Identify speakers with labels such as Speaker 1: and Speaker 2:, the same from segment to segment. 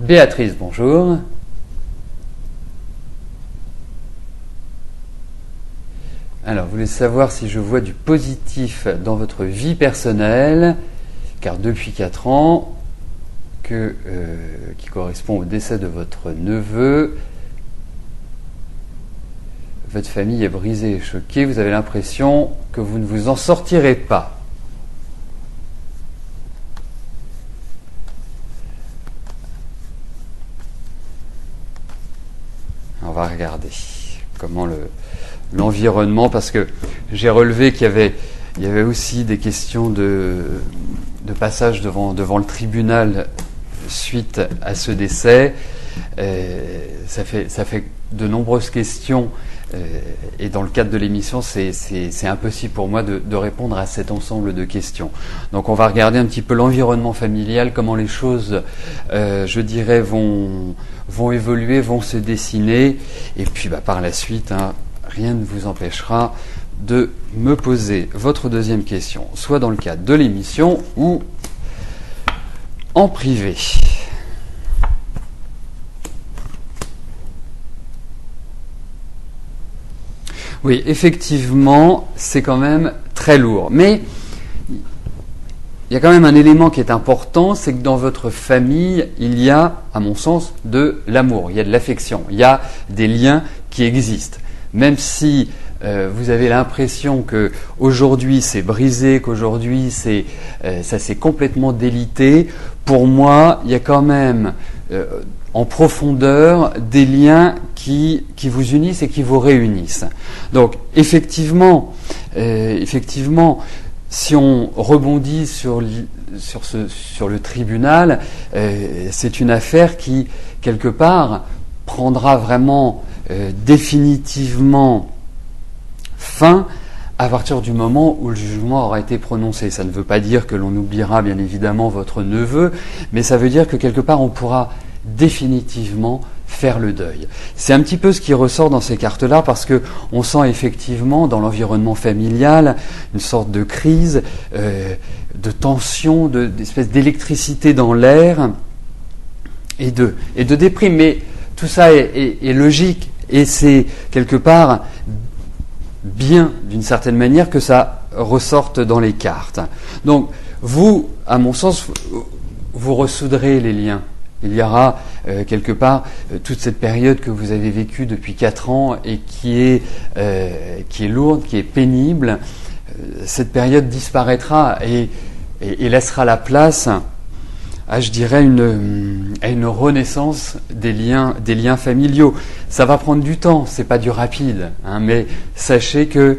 Speaker 1: Béatrice, bonjour. Alors, vous voulez savoir si je vois du positif dans votre vie personnelle, car depuis 4 ans, qui correspond au décès de votre neveu, votre famille est brisée et choquée, vous avez l'impression que vous ne vous en sortirez pas. On va regarder comment l'environnement, parce que j'ai relevé qu'il y avait aussi des questions de passage devant le tribunal suite à ce décès. Ça fait de nombreuses questions, et dans le cadre de l'émission, c'est impossible pour moi de répondre à cet ensemble de questions. Donc on va regarder un petit peu l'environnement familial, comment les choses, je dirais, vont évoluer, vont se dessiner, et puis par la suite, rien ne vous empêchera de me poser votre deuxième question, soit dans le cadre de l'émission ou en privé. Oui, effectivement, c'est quand même très lourd. Mais il y a quand même un élément qui est important, c'est que dans votre famille, il y a, à mon sens, de l'amour, il y a de l'affection, il y a des liens qui existent. Même si vous avez l'impression que aujourd'hui c'est brisé, qu'aujourd'hui ça s'est complètement délité, pour moi, il y a quand même en profondeur des liens qui vous unissent et qui vous réunissent. Donc effectivement, si on rebondit sur le tribunal, c'est une affaire qui, quelque part, prendra vraiment définitivement fin à partir du moment où le jugement aura été prononcé. Ça ne veut pas dire que l'on oubliera bien évidemment votre neveu, mais ça veut dire que quelque part on pourra définitivement faire le deuil. C'est un petit peu ce qui ressort dans ces cartes-là, parce que on sent effectivement dans l'environnement familial une sorte de crise, de tension, d'espèce d'électricité dans l'air et de déprime. Mais tout ça est logique, et c'est quelque part bien, d'une certaine manière, que ça ressorte dans les cartes. Donc, vous, à mon sens, vous ressouderez les liens. Il y aura quelque part toute cette période que vous avez vécue depuis 4 ans et qui est lourde, qui est pénible. Cette période disparaîtra et laissera la place à, je dirais, une renaissance des liens familiaux. Ça va prendre du temps, c'est pas du rapide, mais sachez que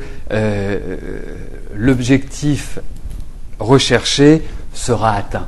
Speaker 1: l'objectif recherché sera atteint.